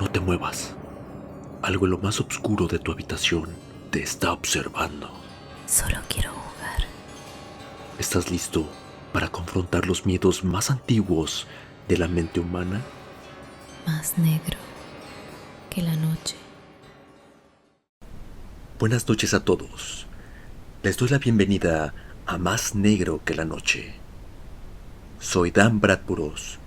No te muevas. Algo en lo más oscuro de tu habitación te está observando. Solo quiero jugar. ¿Estás listo para confrontar los miedos más antiguos de la mente humana? Más negro que la noche. Buenas noches a todos. Les doy la bienvenida a Más Negro que la Noche. Soy Dan Bradburos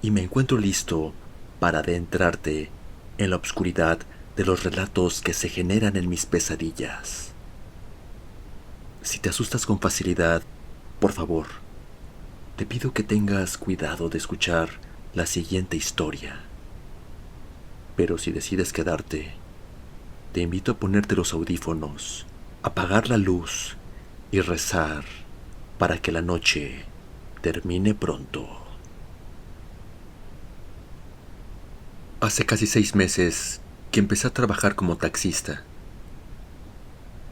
y me encuentro listo para adentrarte en la oscuridad de los relatos que se generan en mis pesadillas. Si te asustas con facilidad, por favor, te pido que tengas cuidado de escuchar la siguiente historia. Pero si decides quedarte, te invito a ponerte los audífonos, apagar la luz y rezar para que la noche termine pronto. Hace casi 6 meses que empecé a trabajar como taxista.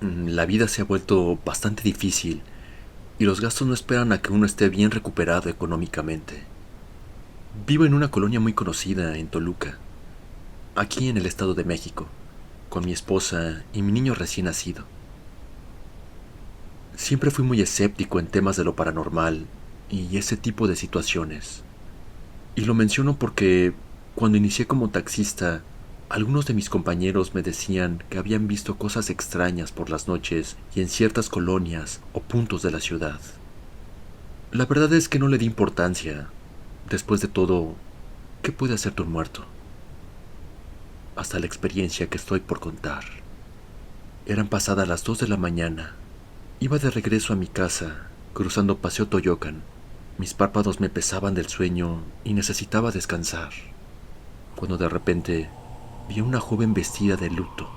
La vida se ha vuelto bastante difícil y los gastos no esperan a que uno esté bien recuperado económicamente. Vivo en una colonia muy conocida en Toluca, aquí en el Estado de México, con mi esposa y mi niño recién nacido. Siempre fui muy escéptico en temas de lo paranormal y ese tipo de situaciones. Y lo menciono porque cuando inicié como taxista, algunos de mis compañeros me decían que habían visto cosas extrañas por las noches y en ciertas colonias o puntos de la ciudad. La verdad es que no le di importancia. Después de todo, ¿qué puede hacerte un muerto? Hasta la experiencia que estoy por contar. Eran pasadas las 2 de la mañana. Iba de regreso a mi casa, cruzando Paseo Toyocan. Mis párpados me pesaban del sueño y necesitaba descansar, cuando de repente vi a una joven vestida de luto,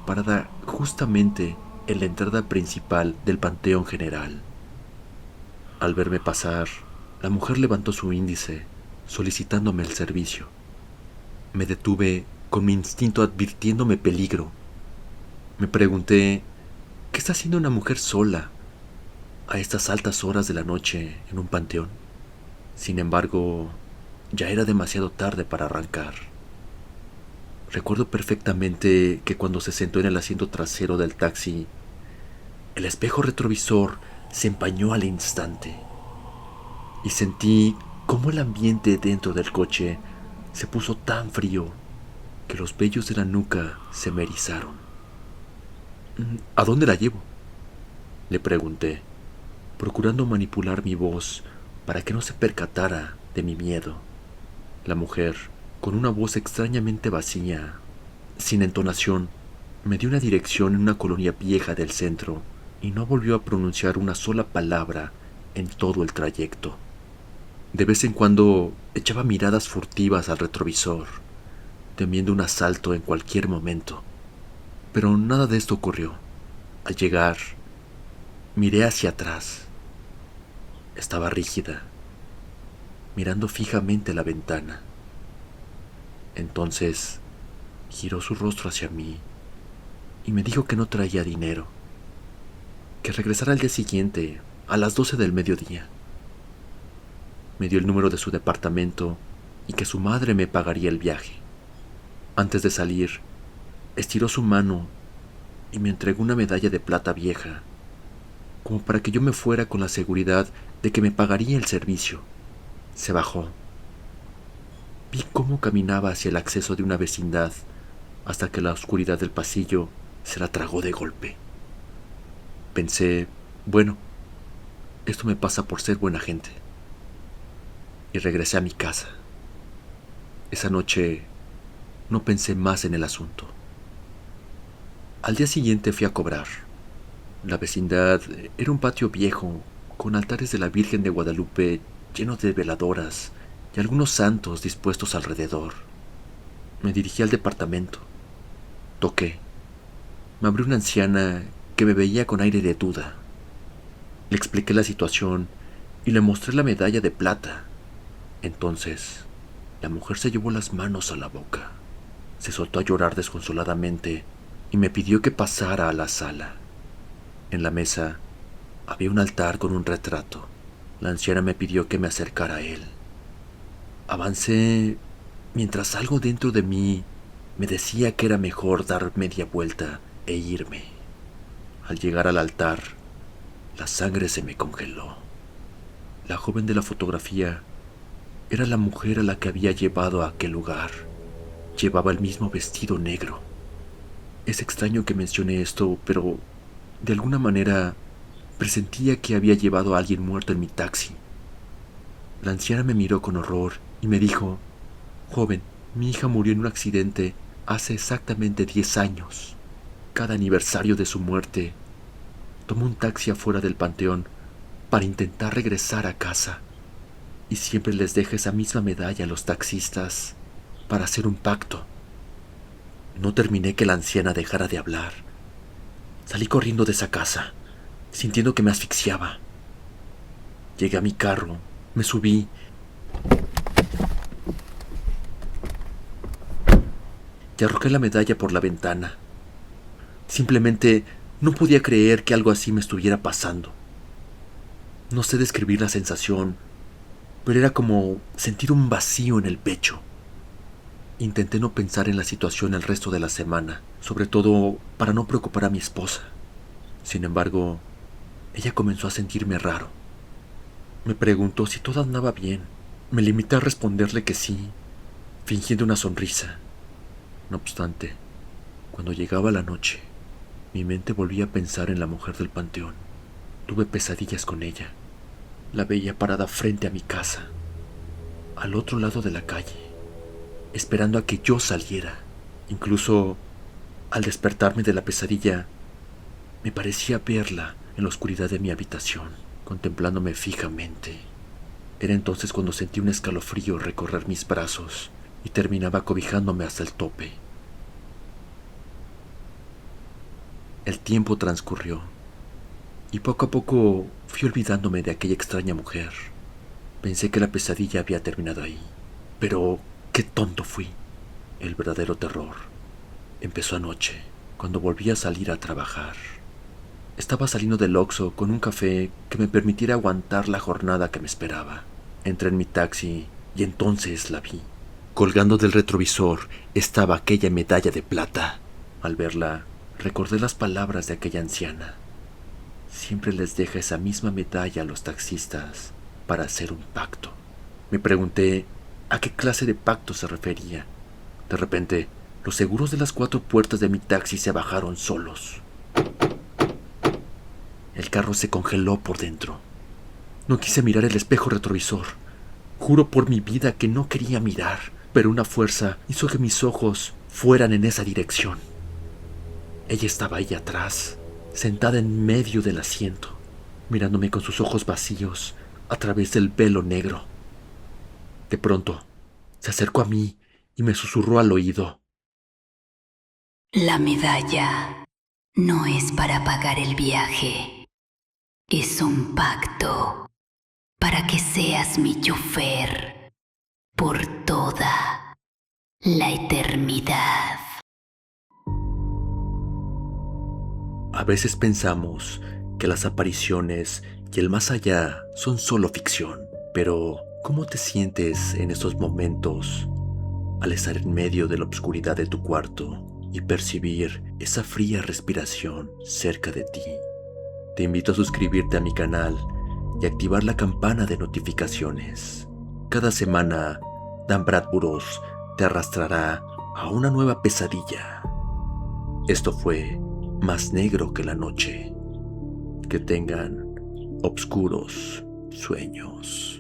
parada justamente en la entrada principal del Panteón General. Al verme pasar, la mujer levantó su índice, solicitándome el servicio. Me detuve con mi instinto advirtiéndome peligro. Me pregunté, ¿qué está haciendo una mujer sola a estas altas horas de la noche en un panteón? Sin embargo, ya era demasiado tarde para arrancar. Recuerdo perfectamente que cuando se sentó en el asiento trasero del taxi, el espejo retrovisor se empañó al instante y sentí cómo el ambiente dentro del coche se puso tan frío que los vellos de la nuca se me erizaron. ¿A dónde la llevo?, le pregunté, procurando manipular mi voz para que no se percatara de mi miedo. La mujer, con una voz extrañamente vacía, sin entonación, me dio una dirección en una colonia vieja del centro y no volvió a pronunciar una sola palabra en todo el trayecto. De vez en cuando echaba miradas furtivas al retrovisor, temiendo un asalto en cualquier momento. Pero nada de esto ocurrió. Al llegar, miré hacia atrás. Estaba rígida, mirando fijamente la ventana. Entonces, giró su rostro hacia mí y me dijo que no traía dinero, que regresara al día siguiente, a las 12 del mediodía. Me dio el número de su departamento y que su madre me pagaría el viaje. Antes de salir, estiró su mano y me entregó una medalla de plata vieja, como para que yo me fuera con la seguridad de que me pagaría el servicio. Se bajó. Vi cómo caminaba hacia el acceso de una vecindad hasta que la oscuridad del pasillo se la tragó de golpe. Pensé, bueno, esto me pasa por ser buena gente. Y regresé a mi casa. Esa noche no pensé más en el asunto. Al día siguiente fui a cobrar. La vecindad era un patio viejo con altares de la Virgen de Guadalupe llenos de veladoras y algunos santos dispuestos alrededor. Me dirigí al departamento. Toqué. Me abrió una anciana que me veía con aire de duda. Le expliqué la situación y le mostré la medalla de plata. Entonces, la mujer se llevó las manos a la boca. Se soltó a llorar desconsoladamente y me pidió que pasara a la sala. En la mesa había un altar con un retrato. La anciana me pidió que me acercara a él. Avancé mientras algo dentro de mí me decía que era mejor dar media vuelta e irme. Al llegar al altar, la sangre se me congeló. La joven de la fotografía era la mujer a la que había llevado a aquel lugar. Llevaba el mismo vestido negro. Es extraño que mencione esto, pero de alguna manera presentía que había llevado a alguien muerto en mi taxi. La anciana me miró con horror y me dijo: «Joven, mi hija murió en un accidente hace exactamente 10 años. Cada aniversario de su muerte, tomo un taxi afuera del panteón para intentar regresar a casa. Y siempre les deja esa misma medalla a los taxistas para hacer un pacto». No terminé que la anciana dejara de hablar. Salí corriendo de esa casa, sintiendo que me asfixiaba. Llegué a mi carro, me subí y arrojé la medalla por la ventana. Simplemente no podía creer que algo así me estuviera pasando. No sé describir la sensación, pero era como sentir un vacío en el pecho. Intenté no pensar en la situación el resto de la semana, sobre todo para no preocupar a mi esposa. Sin embargo, ella comenzó a sentirme raro. Me preguntó si todo andaba bien. Me limité a responderle que sí, fingiendo una sonrisa. No obstante, cuando llegaba la noche, mi mente volvía a pensar en la mujer del panteón. Tuve pesadillas con ella. La veía parada frente a mi casa, al otro lado de la calle, esperando a que yo saliera. Incluso al despertarme de la pesadilla, me parecía verla en la oscuridad de mi habitación, contemplándome fijamente. Era entonces cuando sentí un escalofrío recorrer mis brazos y terminaba cobijándome hasta el tope. El tiempo transcurrió y poco a poco fui olvidándome de aquella extraña mujer. Pensé que la pesadilla había terminado ahí, pero qué tonto fui. El verdadero terror empezó anoche, cuando volví a salir a trabajar. Estaba saliendo del Oxxo con un café que me permitiera aguantar la jornada que me esperaba. Entré en mi taxi y entonces la vi. Colgando del retrovisor estaba aquella medalla de plata. Al verla, recordé las palabras de aquella anciana. Siempre les deja esa misma medalla a los taxistas para hacer un pacto. Me pregunté a qué clase de pacto se refería. De repente, los seguros de las 4 puertas de mi taxi se bajaron solos. El carro se congeló por dentro. No quise mirar el espejo retrovisor. Juro por mi vida que no quería mirar, pero una fuerza hizo que mis ojos fueran en esa dirección. Ella estaba ahí atrás, sentada en medio del asiento, mirándome con sus ojos vacíos a través del velo negro. De pronto, se acercó a mí y me susurró al oído: La medalla no es para pagar el viaje. Es un pacto para que seas mi chofer por toda la eternidad. A veces pensamos que las apariciones y el más allá son solo ficción, pero ¿cómo te sientes en esos momentos al estar en medio de la oscuridad de tu cuarto y percibir esa fría respiración cerca de ti? Te invito a suscribirte a mi canal y activar la campana de notificaciones. Cada semana, Dan Bradburos te arrastrará a una nueva pesadilla. Esto fue Más Negro que la Noche. Que tengan obscuros sueños.